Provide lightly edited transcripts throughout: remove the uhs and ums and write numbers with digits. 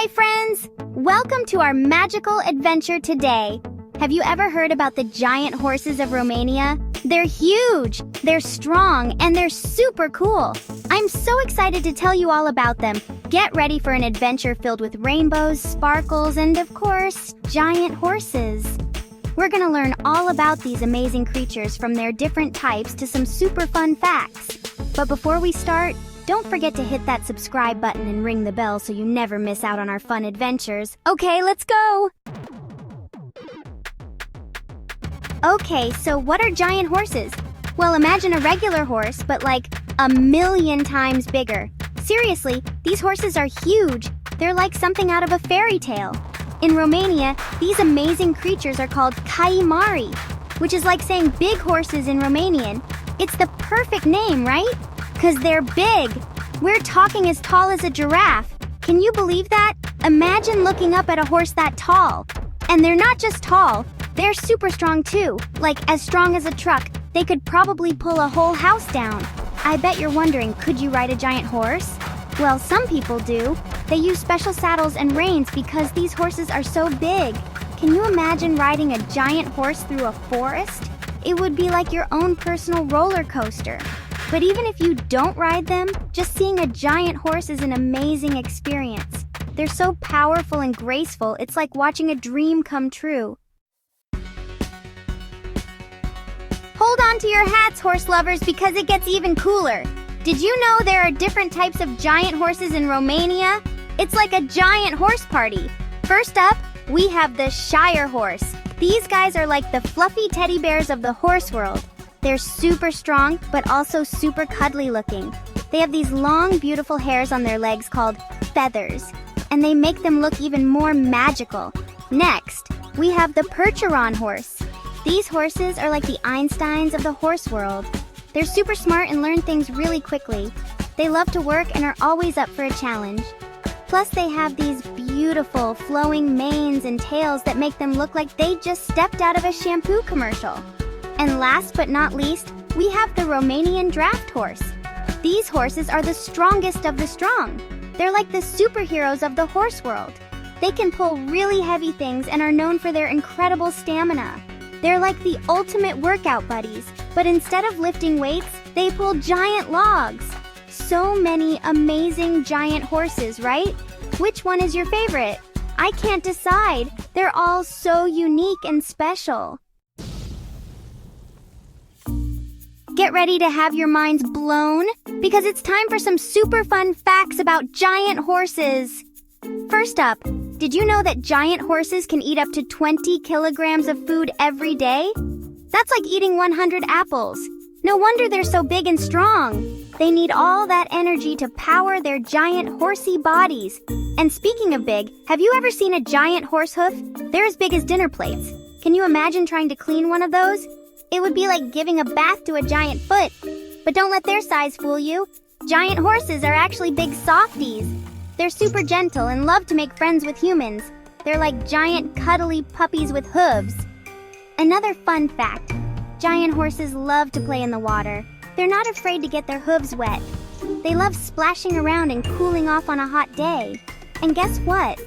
Hi friends! Welcome to our magical adventure today. Have you ever heard about the giant horses of Romania? They're huge, they're strong, and they're super cool. I'm so excited to tell you all about them. Get ready for an adventure filled with rainbows, sparkles, and of course, giant horses. We're gonna learn all about these amazing creatures, from their different types to some super fun facts. But before we start, don't forget to hit that subscribe button and ring the bell so you never miss out on our fun adventures. Okay, let's go! Okay, so what are giant horses? Well, imagine a regular horse, but like a million times bigger. Seriously, these horses are huge. They're like something out of a fairy tale. In Romania, these amazing creatures are called caimari, which is like saying big horses in Romanian. It's the perfect name, right? 'Cause they're big. We're talking as tall as a giraffe. Can you believe that? Imagine looking up at a horse that tall. And they're not just tall, they're super strong too. Like as strong as a truck. They could probably pull a whole house down. I bet you're wondering, could you ride a giant horse? Well, some people do. They use special saddles and reins because these horses are so big. Can you imagine riding a giant horse through a forest? It would be like your own personal roller coaster. But even if you don't ride them, just seeing a giant horse is an amazing experience. They're so powerful and graceful, it's like watching a dream come true. Hold on to your hats, horse lovers, because it gets even cooler. Did you know there are different types of giant horses in Romania? It's like a giant horse party. First up, we have the Shire horse. These guys are like the fluffy teddy bears of the horse world. They're super strong, but also super cuddly looking. They have these long, beautiful hairs on their legs called feathers, and they make them look even more magical. Next, we have the Percheron horse. These horses are like the Einsteins of the horse world. They're super smart and learn things really quickly. They love to work and are always up for a challenge. Plus, they have these beautiful, flowing manes and tails that make them look like they just stepped out of a shampoo commercial. And last but not least, we have the Romanian draft horse. These horses are the strongest of the strong. They're like the superheroes of the horse world. They can pull really heavy things and are known for their incredible stamina. They're like the ultimate workout buddies, but instead of lifting weights, they pull giant logs. So many amazing giant horses, right? Which one is your favorite? I can't decide. They're all so unique and special. Get ready to have your minds blown, because it's time for some super fun facts about giant horses. First up, did you know that giant horses can eat up to 20 kilograms of food every day? That's like eating 100 apples. No wonder they're so big and strong. They need all that energy to power their giant horsey bodies. And speaking of big, have you ever seen a giant horse hoof? They're as big as dinner plates. Can you imagine trying to clean one of those? It would be like giving a bath to a giant foot. But don't let their size fool you. Giant horses are actually big softies. They're super gentle and love to make friends with humans. They're like giant cuddly puppies with hooves. Another fun fact, giant horses love to play in the water. They're not afraid to get their hooves wet. They love splashing around and cooling off on a hot day. And guess what?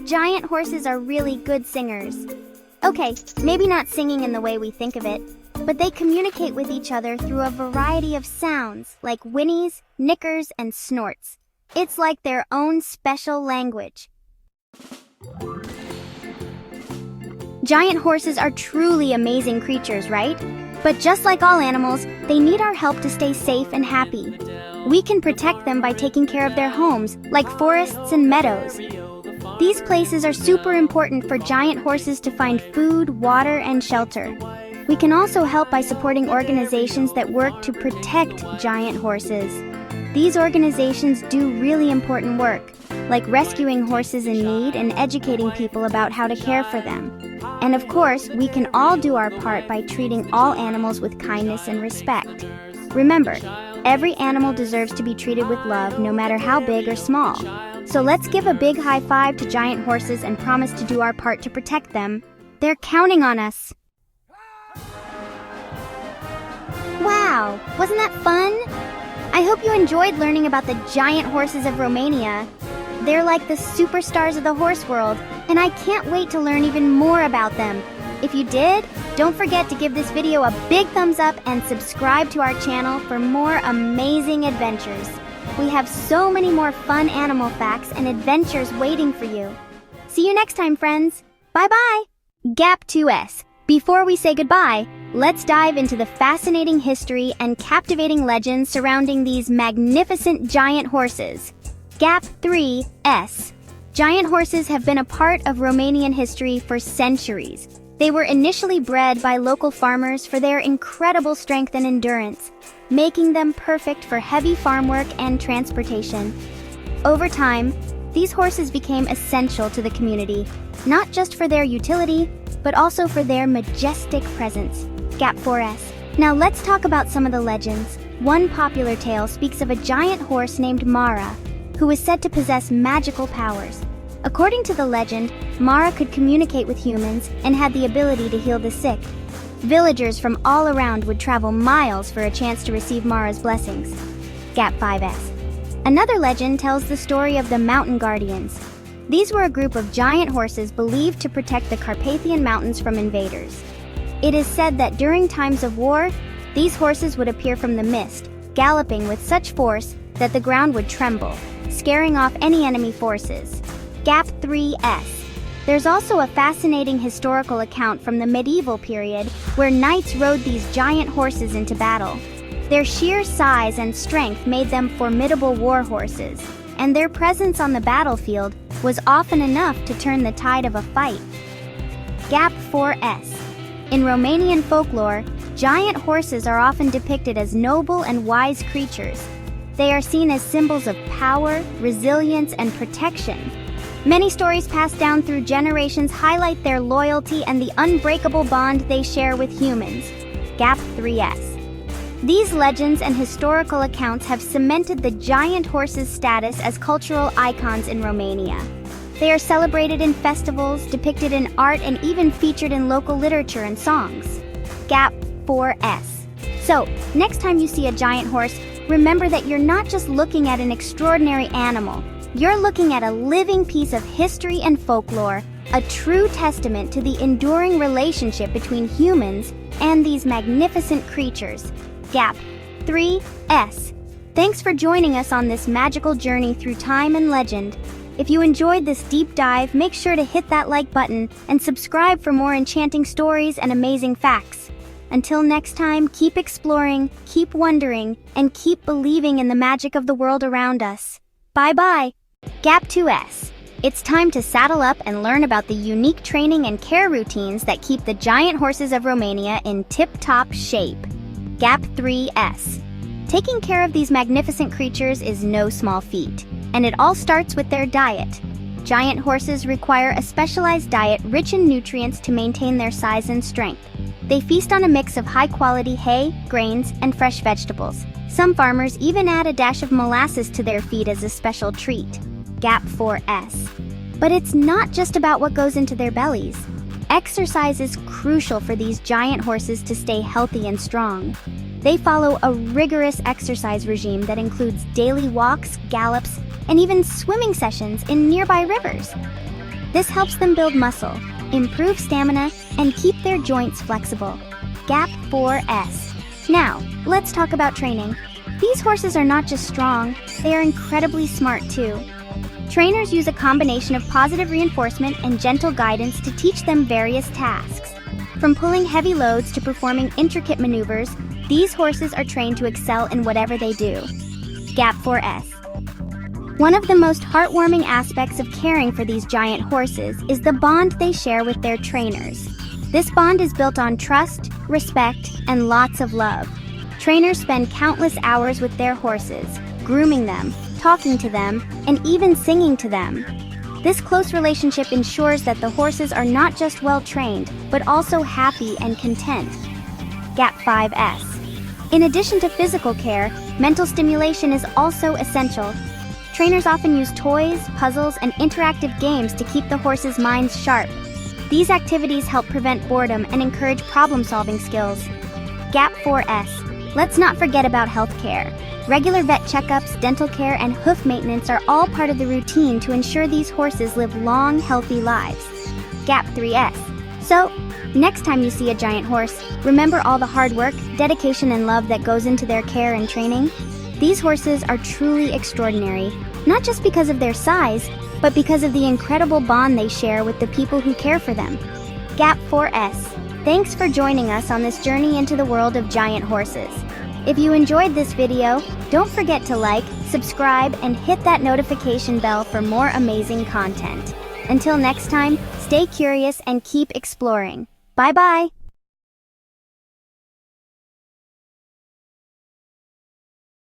Giant horses are really good singers. Okay, maybe not singing in the way we think of it, but they communicate with each other through a variety of sounds like whinnies, nickers, and snorts. It's like their own special language. Giant horses are truly amazing creatures, right? But just like all animals, they need our help to stay safe and happy. We can protect them by taking care of their homes, like forests and meadows. These places are super important for giant horses to find food, water, and shelter. We can also help by supporting organizations that work to protect giant horses. These organizations do really important work, like rescuing horses in need and educating people about how to care for them. And of course, we can all do our part by treating all animals with kindness and respect. Remember, every animal deserves to be treated with love, no matter how big or small. So let's give a big high five to giant horses and promise to do our part to protect them. They're counting on us. Wow, wasn't that fun? I hope you enjoyed learning about the giant horses of Romania. They're like the superstars of the horse world, and I can't wait to learn even more about them. If you did, don't forget to give this video a big thumbs up and subscribe to our channel for more amazing adventures. We have so many more fun animal facts and adventures waiting for you. See you next time, friends. Bye-bye. Gap 2S. Before we say goodbye, let's dive into the fascinating history and captivating legends surrounding these magnificent giant horses. Gap 3S. Giant horses have been a part of Romanian history for centuries. They were initially bred by local farmers for their incredible strength and endurance, making them perfect for heavy farm work and transportation. Over time, these horses became essential to the community, not just for their utility, but also for their majestic presence. Gap 4S. Now let's talk about some of the legends. One popular tale speaks of a giant horse named Mara, who was said to possess magical powers. According to the legend, Mara could communicate with humans and had the ability to heal the sick. Villagers from all around would travel miles for a chance to receive Mara's blessings. Gap 5S. Another legend tells the story of the Mountain Guardians. These were a group of giant horses believed to protect the Carpathian Mountains from invaders. It is said that during times of war, these horses would appear from the mist, galloping with such force that the ground would tremble, scaring off any enemy forces. Gap 3S. There's also a fascinating historical account from the medieval period where knights rode these giant horses into battle. Their sheer size and strength made them formidable war horses, and their presence on the battlefield was often enough to turn the tide of a fight. Gap 4S. In Romanian folklore, giant horses are often depicted as noble and wise creatures. They are seen as symbols of power, resilience, and protection. Many stories passed down through generations highlight their loyalty and the unbreakable bond they share with humans. Gap 3S. These legends and historical accounts have cemented the giant horse's status as cultural icons in Romania. They are celebrated in festivals, depicted in art, and even featured in local literature and songs. Gap 4S. So, next time you see a giant horse, remember that you're not just looking at an extraordinary animal. You're looking at a living piece of history and folklore, a true testament to the enduring relationship between humans and these magnificent creatures. Gap 3S. Thanks for joining us on this magical journey through time and legend. If you enjoyed this deep dive, make sure to hit that like button and subscribe for more enchanting stories and amazing facts. Until next time, keep exploring, keep wondering, and keep believing in the magic of the world around us. Bye-bye. Gap 2S. It's time to saddle up and learn about the unique training and care routines that keep the giant horses of Romania in tip-top shape. Gap 3S. Taking care of these magnificent creatures is no small feat, and it all starts with their diet. Giant horses require a specialized diet rich in nutrients to maintain their size and strength. They feast on a mix of high-quality hay, grains, and fresh vegetables. Some farmers even add a dash of molasses to their feed as a special treat. Gap 4S. But it's not just about what goes into their bellies. Exercise is crucial for these giant horses to stay healthy and strong. They follow a rigorous exercise regime that includes daily walks, gallops, and even swimming sessions in nearby rivers. This helps them build muscle, improve stamina, and keep their joints flexible. Gap 4S. Now, let's talk about training. These horses are not just strong, they are incredibly smart too. Trainers use a combination of positive reinforcement and gentle guidance to teach them various tasks. From pulling heavy loads to performing intricate maneuvers, these horses are trained to excel in whatever they do. Gap 4S. One of the most heartwarming aspects of caring for these giant horses is the bond they share with their trainers. This bond is built on trust, respect, and lots of love. Trainers spend countless hours with their horses, grooming them, talking to them, and even singing to them. This close relationship ensures that the horses are not just well-trained, but also happy and content. Gap 5S. In addition to physical care, mental stimulation is also essential. Trainers often use toys, puzzles, and interactive games to keep the horses' minds sharp. These activities help prevent boredom and encourage problem-solving skills. Gap 4S. Let's not forget about healthcare. Regular vet checkups, dental care, and hoof maintenance are all part of the routine to ensure these horses live long, healthy lives. Gap 3S. So, next time you see a giant horse, remember all the hard work, dedication, and love that goes into their care and training. These horses are truly extraordinary, not just because of their size, but because of the incredible bond they share with the people who care for them. Gap 4S. Thanks for joining us on this journey into the world of giant horses. If you enjoyed this video, don't forget to like, subscribe, and hit that notification bell for more amazing content. Until next time, stay curious and keep exploring. Bye-bye!